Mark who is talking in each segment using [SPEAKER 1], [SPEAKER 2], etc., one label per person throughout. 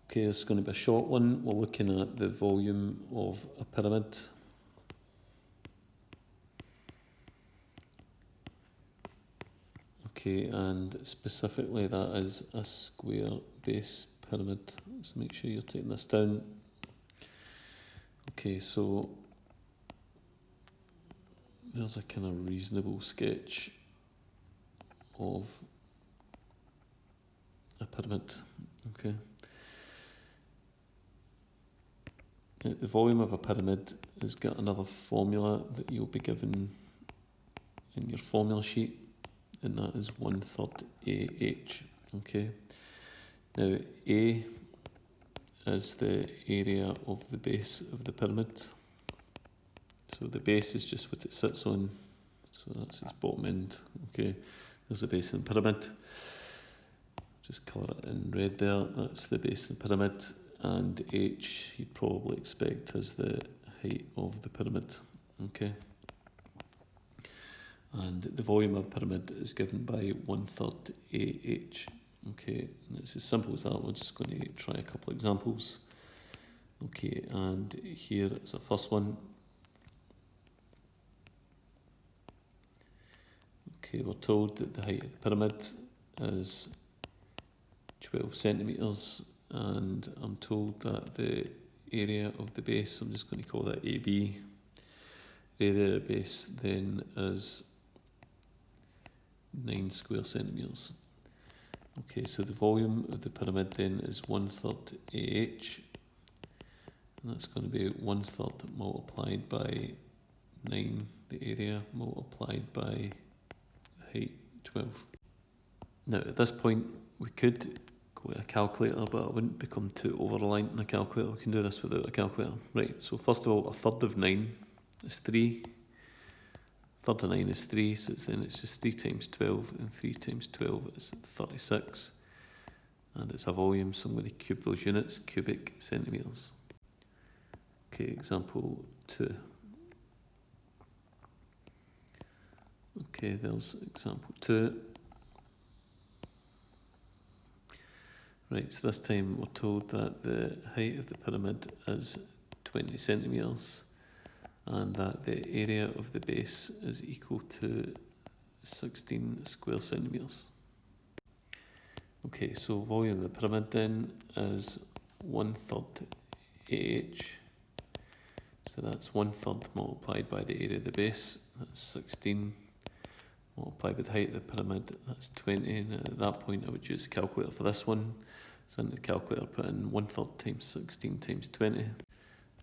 [SPEAKER 1] Okay, it's going to be a short one. We're looking at the volume of a pyramid. Okay, and specifically that is a square base pyramid. So make sure you're taking this down. Okay, so there's a kind of reasonable sketch of a pyramid. Okay. The volume of a pyramid has got another formula that you'll be given in your formula sheet, and that is 1/3 AH. Okay. Now A is the area of the base of the pyramid. So the base is just what it sits on. So that's its bottom end. Okay. There's the base of the pyramid. Just colour it in red there. That's the base of the pyramid. And H you'd probably expect as the height of the pyramid. Okay. And the volume of a pyramid is given by 1/3 AH. Okay, and it's as simple as that. We're just going to try a couple of examples. Okay, and here is the first one. Okay, we're told that the height of the pyramid is 12 centimetres, and I'm told that the area of the base, I'm just going to call that AB, the area of the base then is 9 square centimetres. Okay, so the volume of the pyramid then is 1/3 AH, and that's going to be 1/3 multiplied by 9, the area, multiplied by the height, 12. Now at this point we could go with a calculator, but I wouldn't become too over-reliant on a calculator. We can do this without a calculator. Right, so first of all, 1/3 of 9 is 3. 1/3 of 9 is 3, so it's just 3 times 12, and 3 times 12 is 36. And it's a volume, so I'm going to cube those units, cubic centimetres. Okay, example 2. Okay, there's example 2. Right, so this time we're told that the height of the pyramid is 20 centimetres and that the area of the base is equal to 16 square centimetres. Okay, so volume of the pyramid then is 1/3 AH. So that's 1/3 multiplied by the area of the base, that's 16, multiplied by the height of the pyramid, that's 20. And at that point I would use a calculator for this one. So in the calculator put in 1/3 times 16 times 20.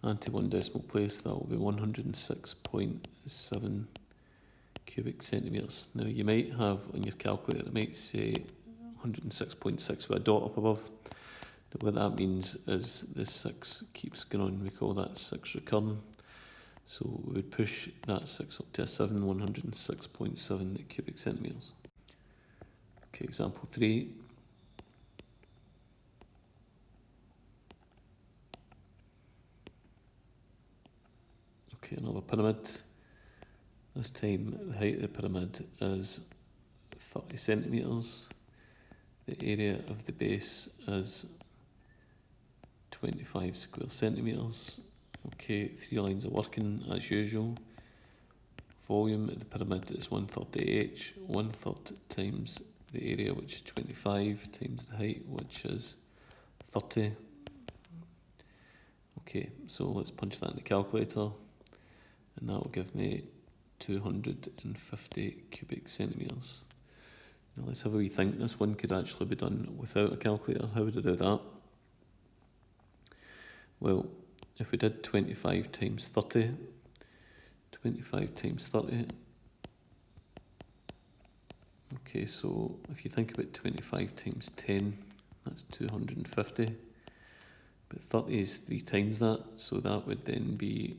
[SPEAKER 1] And to one decimal place, that will be 106.7 cubic centimetres. Now you might have on your calculator, it might say 106.6 with a dot up above. Now what that means is the 6 keeps going on, we call that 6 recurring. So we would push that 6 up to a 7, 106.7 cubic centimetres. Okay, example 3. Okay, another pyramid. This time the height of the pyramid is 30 centimetres. The area of the base is 25 square centimetres. Okay, 3 lines are working as usual. Volume of the pyramid is 1/3 AH. 1/3 times the area, which is 25, times the height, which is 30. Okay, so let's punch that in the calculator, and that will give me 250 cubic centimetres. Now let's have a wee think. This one could actually be done without a calculator. How would I do that? Well, if we did 25 times 30, 25 times 30. Okay, so if you think about 25 times 10, that's 250. But 30 is 3 times that, so that would then be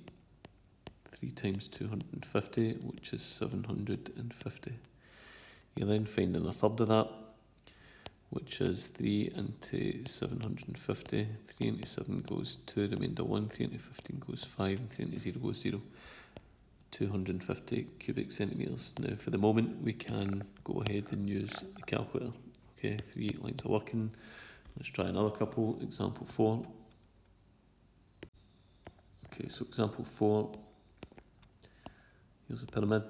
[SPEAKER 1] 3 times 250, which is 750. You're then finding 1/3 of that, which is 3 into 750. 3 into 7 goes 2, remainder 1, 3 into 15 goes 5, and 3 into 0 goes 0. 250 cubic centimetres. Now for the moment we can go ahead and use the calculator. Okay, 3 lines are working. Let's try another couple. Example 4. Okay, so example 4. Here's a pyramid.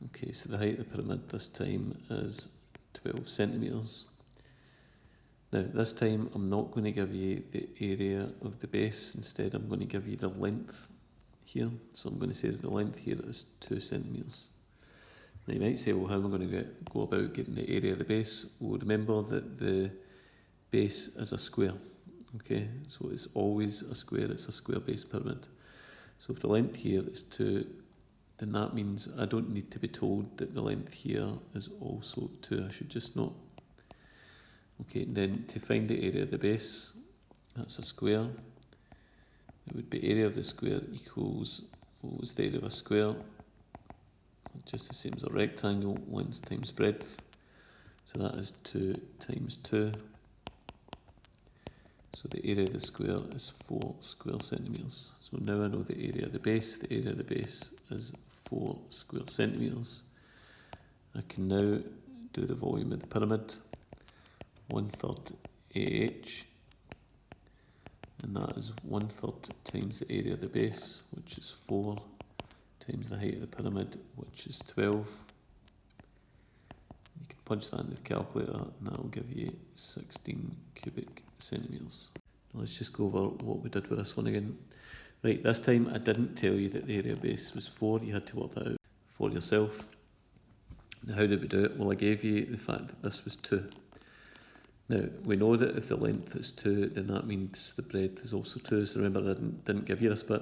[SPEAKER 1] Okay, so the height of the pyramid this time is 12 centimetres. Now this time I'm not going to give you the area of the base, instead I'm going to give you the length here. So I'm going to say that the length here is 2 centimetres. Now you might say, well, how am I going to go about getting the area of the base? Well, remember that the base is a square. Okay, so it's always a square, it's a square base pyramid. So if the length here is 2, then that means I don't need to be told that the length here is also 2. I should just know. Okay, and then to find the area of the base, that's a square. It would be area of the square equals, what was the area of a square? Just the same as a rectangle, length times breadth. So that is 2 times 2. So the area of the square is 4 square centimetres. So now I know the area of the base. The area of the base is 4 square centimetres. I can now do the volume of the pyramid. 1/3 AH, and that is 1/3 times the area of the base, which is 4, times the height of the pyramid, which is 12. You can punch that into the calculator and that will give you 16 cubic centimetres. Now let's just go over what we did with this one again. Right, this time I didn't tell you that the area of base was 4, you had to work that out for yourself. Now how did we do it? Well, I gave you the fact that this was 2. Now, we know that if the length is 2, then that means the breadth is also 2. So remember, I didn't give you this bit,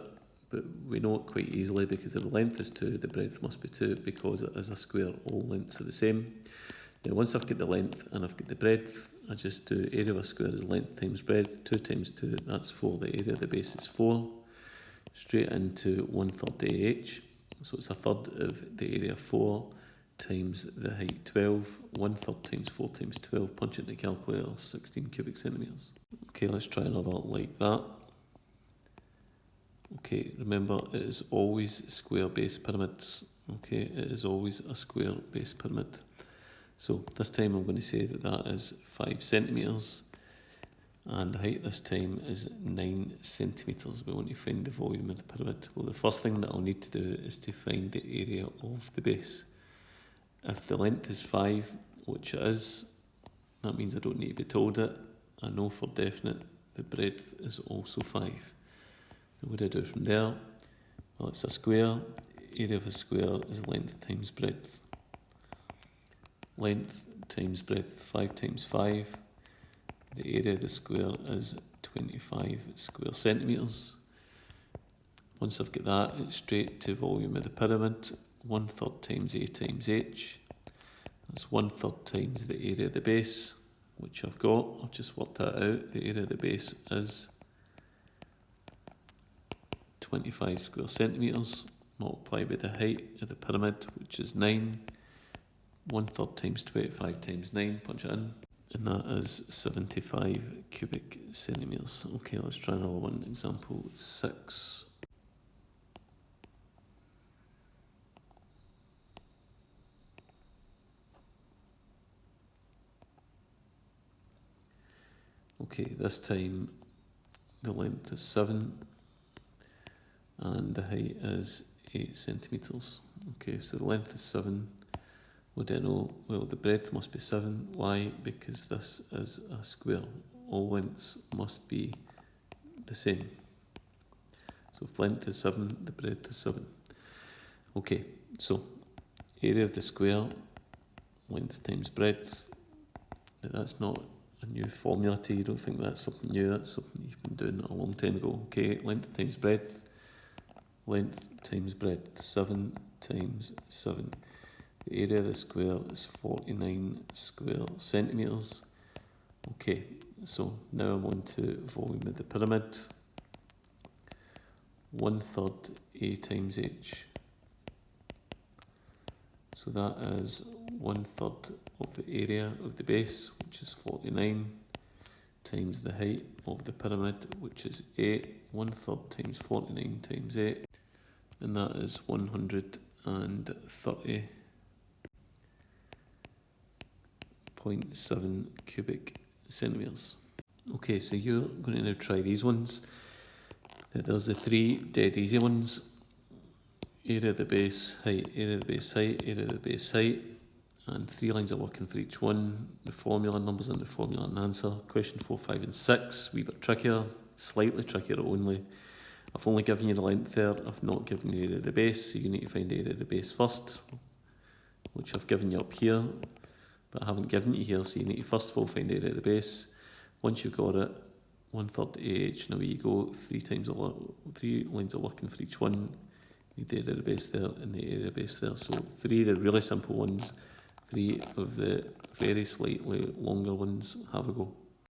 [SPEAKER 1] but we know it quite easily because if the length is 2, the breadth must be 2 because it is a square. All lengths are the same. Now, once I've got the length and I've got the breadth, I just do area of a square is length times breadth. 2 times 2, that's 4. The area of the base is 4. Straight into 1/3 AH. So it's 1/3 of the area 4. Times the height 12, 1/3 times 4 times 12, punch it in the calculator, 16 cubic centimetres. Okay, let's try another like that. Okay, remember it is always square base pyramids. Okay, it is always a square base pyramid. So this time I'm going to say that that is 5 centimetres and the height this time is 9 centimetres. We want to find the volume of the pyramid. Well, the first thing that I'll need to do is to find the area of the base. If the length is 5, which it is, that means I don't need to be told it. I know for definite the breadth is also 5. And what do I do from there? Well, it's a square. Area of a square is length times breadth. Length times breadth, 5 times 5. The area of the square is 25 square centimetres. Once I've got that, it's straight to volume of the pyramid. 1/3 times A times H. That's 1/3 times the area of the base, which I've got. I've just worked that out. The area of the base is 25 square centimetres, multiplied by the height of the pyramid, which is 9. 1/3 times 25 times 9, punch it in, and that is 75 cubic centimetres. Okay, let's try another one. Example 6. Okay, this time the length is 7 and the height is 8 centimetres. Okay, so the length is 7. What do I know? Well, the breadth must be 7. Why? Because this is a square. All lengths must be the same. So if length is 7, the breadth is 7. Okay, so area of the square, length times breadth. Now that's not a new formula to you, don't think that's something new, that's something you've been doing a long time ago. Okay, length times breadth, length times breadth, 7 times 7. The area of the square is 49 square centimetres. Okay, so now I'm on to volume of the pyramid. 1/3 A times H. So that is 1/3 of the area of the base, which is 49, times the height of the pyramid, which is 8. 1/3 times 49 times 8, and that is 150 and 30.7 cubic centimetres. Okay, so you're going to now try these ones. There's the three dead easy ones. Area of the base, height, area of the base, height, area of the base, height, and 3 lines of working for each one. The formula, numbers in the formula and answer. Question 4, 5 and 6, a wee bit trickier, slightly trickier only. I've only given you the length there, I've not given you the area of the base, so you need to find the area of the base first, which I've given you up here, but I haven't given you here, so you need to first of all find the area of the base. Once you've got it, 1/3 AH, now you go 3 lines of working for each one. Need the area of the base there and the area of the base there. So 3 of the really simple ones, 3 of the very slightly longer ones. Have a go.